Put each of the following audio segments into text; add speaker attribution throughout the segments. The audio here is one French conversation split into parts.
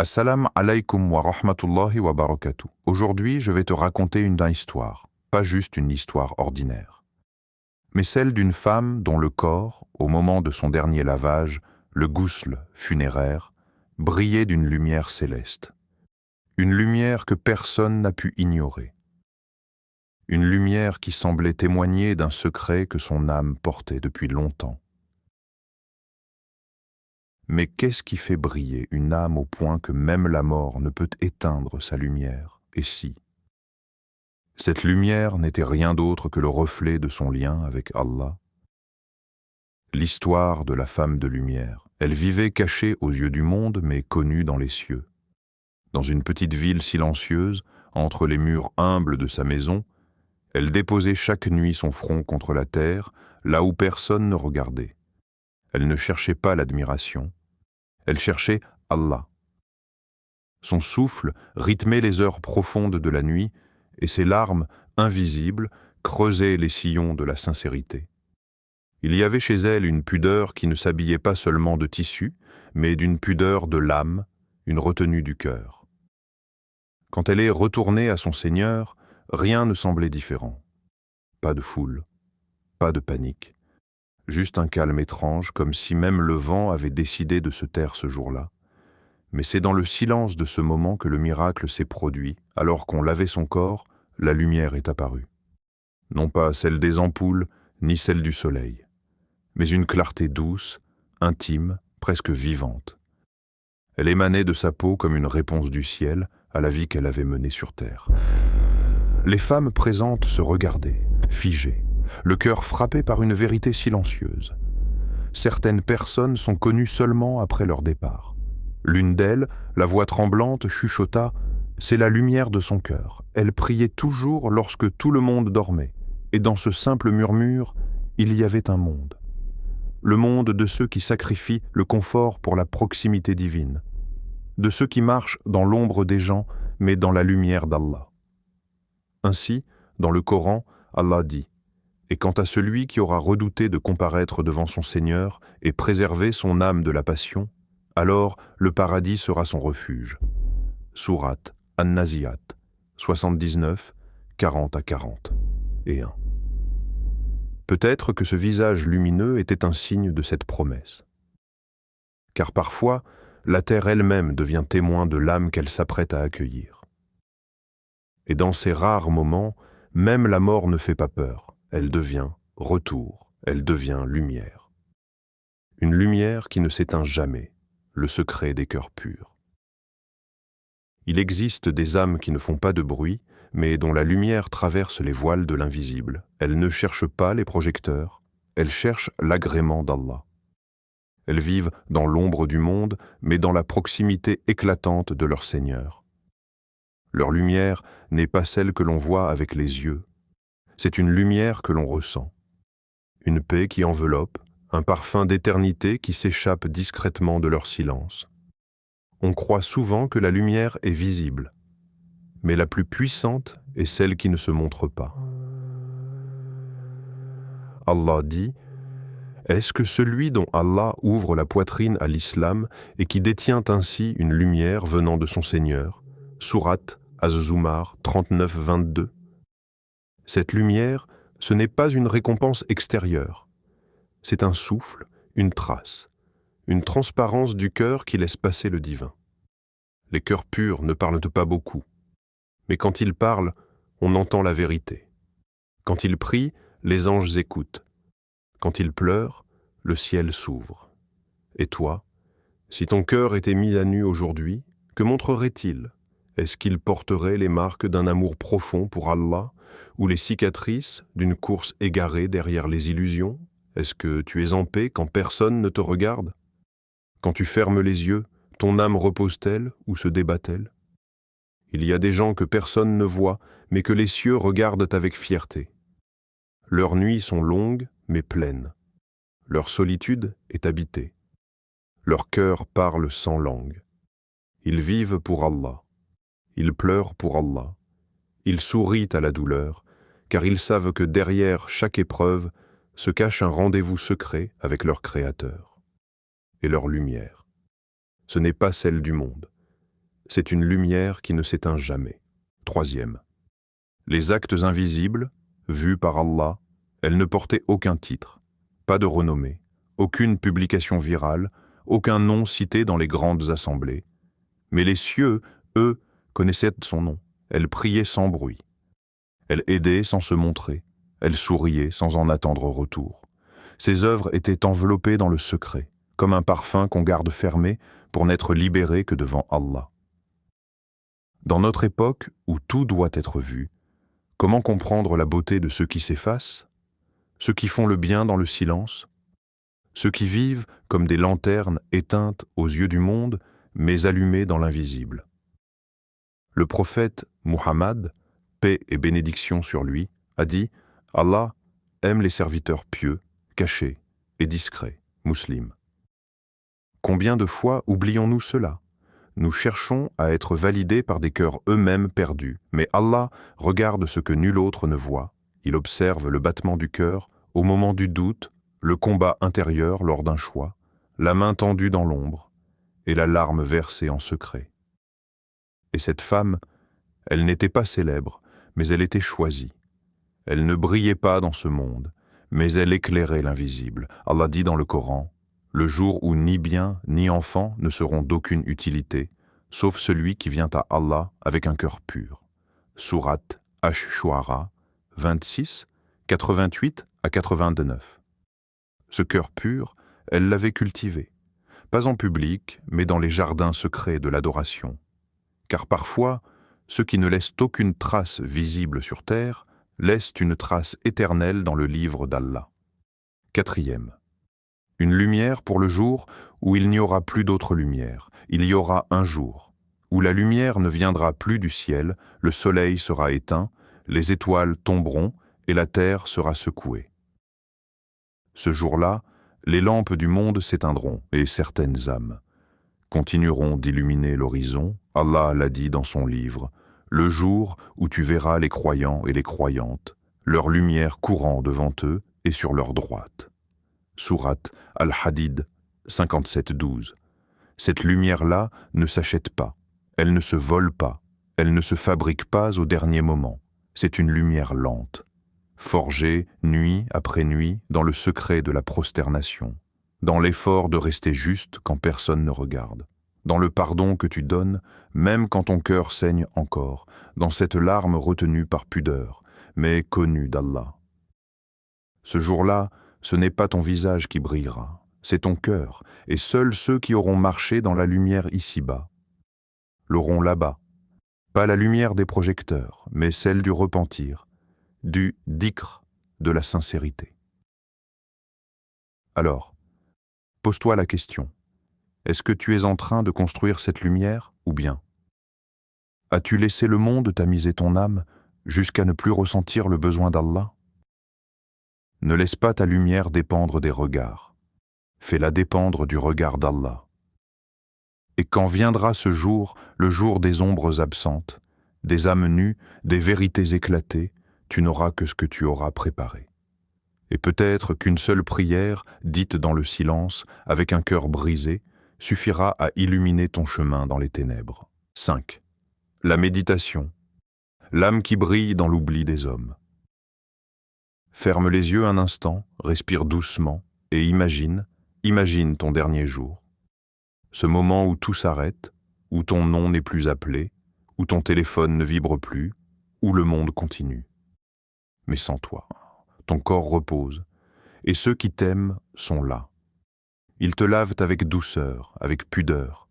Speaker 1: Assalamu alaikum wa rahmatullahi wa barakatuh. Aujourd'hui, je vais te raconter une histoire, pas juste une histoire ordinaire, mais celle d'une femme dont le corps, au moment de son dernier lavage, le ghusl funéraire, brillait d'une lumière céleste. Une lumière que personne n'a pu ignorer. Une lumière qui semblait témoigner d'un secret que son âme portait depuis longtemps. Mais qu'est-ce qui fait briller une âme au point que même la mort ne peut éteindre sa lumière? Et si cette lumière n'était rien d'autre que le reflet de son lien avec Allah? L'histoire de la femme de lumière. Elle vivait cachée aux yeux du monde, mais connue dans les cieux. Dans une petite ville silencieuse, entre les murs humbles de sa maison, elle déposait chaque nuit son front contre la terre, là où personne ne regardait. Elle ne cherchait pas l'admiration. Elle cherchait Allah. Son souffle rythmait les heures profondes de la nuit et ses larmes, invisibles, creusaient les sillons de la sincérité. Il y avait chez elle une pudeur qui ne s'habillait pas seulement de tissu, mais d'une pudeur de l'âme, une retenue du cœur. Quand elle est retournée à son Seigneur, rien ne semblait différent. Pas de foule, pas de panique. Juste un calme étrange, comme si même le vent avait décidé de se taire ce jour-là. Mais c'est dans le silence de ce moment que le miracle s'est produit. Alors qu'on lavait son corps, la lumière est apparue. Non pas celle des ampoules, ni celle du soleil, mais une clarté douce, intime, presque vivante. Elle émanait de sa peau comme une réponse du ciel à la vie qu'elle avait menée sur terre. Les femmes présentes se regardaient, figées, le cœur frappé par une vérité silencieuse. Certaines personnes sont connues seulement après leur départ. L'une d'elles, la voix tremblante, chuchota « C'est la lumière de son cœur. Elle priait toujours lorsque tout le monde dormait. Et dans ce simple murmure, il y avait un monde. Le monde de ceux qui sacrifient le confort pour la proximité divine. De ceux qui marchent dans l'ombre des gens, mais dans la lumière d'Allah. » Ainsi, dans le Coran, Allah dit « Et quant à celui qui aura redouté de comparaître devant son Seigneur et préserver son âme de la passion, alors le paradis sera son refuge. » Sourate An-Nazi'at, 79, 40 à 40 et 1. Peut-être que ce visage lumineux était un signe de cette promesse. Car parfois, la terre elle-même devient témoin de l'âme qu'elle s'apprête à accueillir. Et dans ces rares moments, même la mort ne fait pas peur. Elle devient retour, elle devient lumière. Une lumière qui ne s'éteint jamais, le secret des cœurs purs. Il existe des âmes qui ne font pas de bruit, mais dont la lumière traverse les voiles de l'invisible. Elles ne cherchent pas les projecteurs, elles cherchent l'agrément d'Allah. Elles vivent dans l'ombre du monde, mais dans la proximité éclatante de leur Seigneur. Leur lumière n'est pas celle que l'on voit avec les yeux. C'est une lumière que l'on ressent. Une paix qui enveloppe, un parfum d'éternité qui s'échappe discrètement de leur silence. On croit souvent que la lumière est visible, mais la plus puissante est celle qui ne se montre pas. Allah dit « Est-ce que celui dont Allah ouvre la poitrine à l'islam et qui détient ainsi une lumière venant de son Seigneur » Sourate Az-Zumar 39-22. Cette lumière, ce n'est pas une récompense extérieure. C'est un souffle, une trace, une transparence du cœur qui laisse passer le divin. Les cœurs purs ne parlent pas beaucoup, mais quand ils parlent, on entend la vérité. Quand ils prient, les anges écoutent. Quand ils pleurent, le ciel s'ouvre. Et toi, si ton cœur était mis à nu aujourd'hui, que montrerait-il? Est-ce qu'il porterait les marques d'un amour profond pour Allah ou les cicatrices d'une course égarée derrière les illusions? Est-ce que tu es en paix quand personne ne te regarde? Quand tu fermes les yeux, ton âme repose-t-elle ou se débat-elle? Il y a des gens que personne ne voit, mais que les cieux regardent avec fierté. Leurs nuits sont longues, mais pleines. Leur solitude est habitée. Leur cœur parle sans langue. Ils vivent pour Allah. Ils pleurent pour Allah. Ils sourient à la douleur, car ils savent que derrière chaque épreuve se cache un rendez-vous secret avec leur Créateur. Et leur lumière, ce n'est pas celle du monde, c'est une lumière qui ne s'éteint jamais. Troisième, les actes invisibles, vus par Allah, elles ne portaient aucun titre, pas de renommée, aucune publication virale, aucun nom cité dans les grandes assemblées. Mais les cieux, eux, connaissaient son nom. Elle priait sans bruit. Elle aidait sans se montrer. Elle souriait sans en attendre retour. Ses œuvres étaient enveloppées dans le secret, comme un parfum qu'on garde fermé pour n'être libéré que devant Allah. Dans notre époque où tout doit être vu, comment comprendre la beauté de ceux qui s'effacent, ceux qui font le bien dans le silence, ceux qui vivent comme des lanternes éteintes aux yeux du monde, mais allumées dans l'invisible. Le prophète Muhammad, paix et bénédiction sur lui, a dit « Allah aime les serviteurs pieux, cachés et discrets, musulmans. » Combien de fois oublions-nous cela? Nous cherchons à être validés par des cœurs eux-mêmes perdus, mais Allah regarde ce que nul autre ne voit. Il observe le battement du cœur au moment du doute, le combat intérieur lors d'un choix, la main tendue dans l'ombre et la larme versée en secret. Et cette femme, elle n'était pas célèbre, mais elle était choisie. Elle ne brillait pas dans ce monde, mais elle éclairait l'invisible. Allah dit dans le Coran, « Le jour où ni bien ni enfant ne seront d'aucune utilité, sauf celui qui vient à Allah avec un cœur pur. » Sourate Ash-Shu'ara 26, 88 à 89. Ce cœur pur, elle l'avait cultivé, pas en public, mais dans les jardins secrets de l'adoration. Car parfois, ceux qui ne laissent aucune trace visible sur terre laissent une trace éternelle dans le livre d'Allah. Quatrième, une lumière pour le jour où il n'y aura plus d'autre lumière. Il y aura un jour où la lumière ne viendra plus du ciel, le soleil sera éteint, les étoiles tomberont et la terre sera secouée. Ce jour-là, les lampes du monde s'éteindront et certaines âmes continueront d'illuminer l'horizon. Allah l'a dit dans son livre, « Le jour où tu verras les croyants et les croyantes, leur lumière courant devant eux et sur leur droite. » Sourate Al-Hadid 57-12. Cette lumière-là ne s'achète pas, elle ne se vole pas, elle ne se fabrique pas au dernier moment. C'est une lumière lente, forgée nuit après nuit dans le secret de la prosternation, dans l'effort de rester juste quand personne ne regarde, dans le pardon que tu donnes, même quand ton cœur saigne encore, dans cette larme retenue par pudeur, mais connue d'Allah. Ce jour-là, ce n'est pas ton visage qui brillera, c'est ton cœur, et seuls ceux qui auront marché dans la lumière ici-bas l'auront là-bas. Pas la lumière des projecteurs, mais celle du repentir, du dhikr, de la sincérité. Alors, pose-toi la question, est-ce que tu es en train de construire cette lumière ou bien as-tu laissé le monde tamiser ton âme jusqu'à ne plus ressentir le besoin d'Allah? Ne laisse pas ta lumière dépendre des regards, fais-la dépendre du regard d'Allah. Et quand viendra ce jour, le jour des ombres absentes, des âmes nues, des vérités éclatées, tu n'auras que ce que tu auras préparé. Et peut-être qu'une seule prière, dite dans le silence, avec un cœur brisé, suffira à illuminer ton chemin dans les ténèbres. 5. La méditation, l'âme qui brille dans l'oubli des hommes. Ferme les yeux un instant, respire doucement et imagine ton dernier jour. Ce moment où tout s'arrête, où ton nom n'est plus appelé, où ton téléphone ne vibre plus, où le monde continue. Mais sans toi, ton corps repose, et ceux qui t'aiment sont là. Ils te lavent avec douceur, avec pudeur.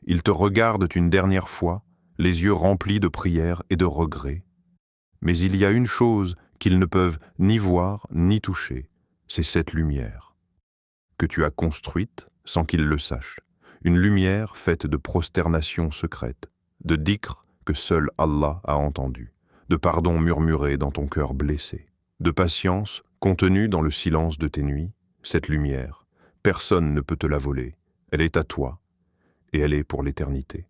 Speaker 1: Ils te regardent une dernière fois, les yeux remplis de prières et de regrets. Mais il y a une chose qu'ils ne peuvent ni voir ni toucher, c'est cette lumière, que tu as construite sans qu'ils le sachent. Une lumière faite de prosternation secrète, de dhikr que seul Allah a entendu, de pardon murmuré dans ton cœur blessé, de patience contenue dans le silence de tes nuits. Cette lumière, personne ne peut te la voler, elle est à toi, et elle est pour l'éternité.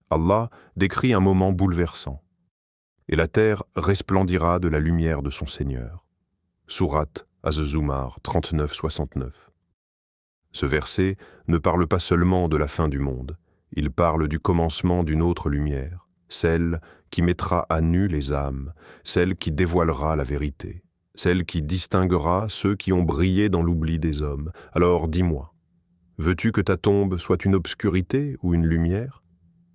Speaker 1: Allah décrit un moment bouleversant, et la terre resplendira de la lumière de son Seigneur. Sourate Az-Zumar 39-69. Ce verset ne parle pas seulement de la fin du monde, Il parle du commencement d'une autre lumière, celle qui mettra à nu les âmes, celle qui dévoilera la vérité, celle qui distinguera ceux qui ont brillé dans l'oubli des hommes. Alors dis-moi, veux-tu que ta tombe soit une obscurité ou une lumière?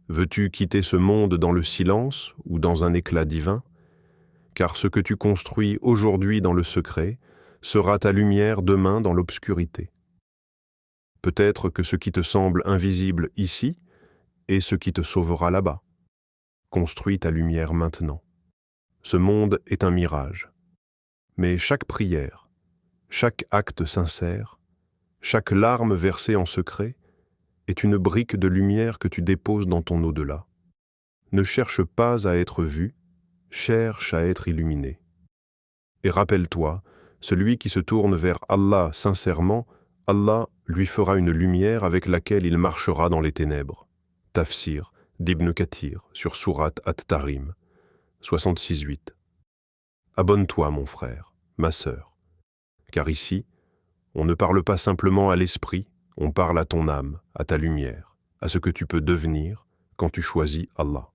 Speaker 1: Veux-tu quitter ce monde dans le silence ou dans un éclat divin? Car ce que tu construis aujourd'hui dans le secret sera ta lumière demain dans l'obscurité. Peut-être que ce qui te semble invisible ici est ce qui te sauvera là-bas. Construis ta lumière maintenant. Ce monde est un mirage. Mais chaque prière, chaque acte sincère, chaque larme versée en secret est une brique de lumière que tu déposes dans ton au-delà. Ne cherche pas à être vu, cherche à être illuminé. Et rappelle-toi, celui qui se tourne vers Allah sincèrement, Allah lui fera une lumière avec laquelle il marchera dans les ténèbres. Tafsir d'Ibn Kathir sur Surat At-Tarim, 66.8. Abonne-toi, mon frère, ma sœur, car ici, on ne parle pas simplement à l'esprit, on parle à ton âme, à ta lumière, à ce que tu peux devenir quand tu choisis Allah.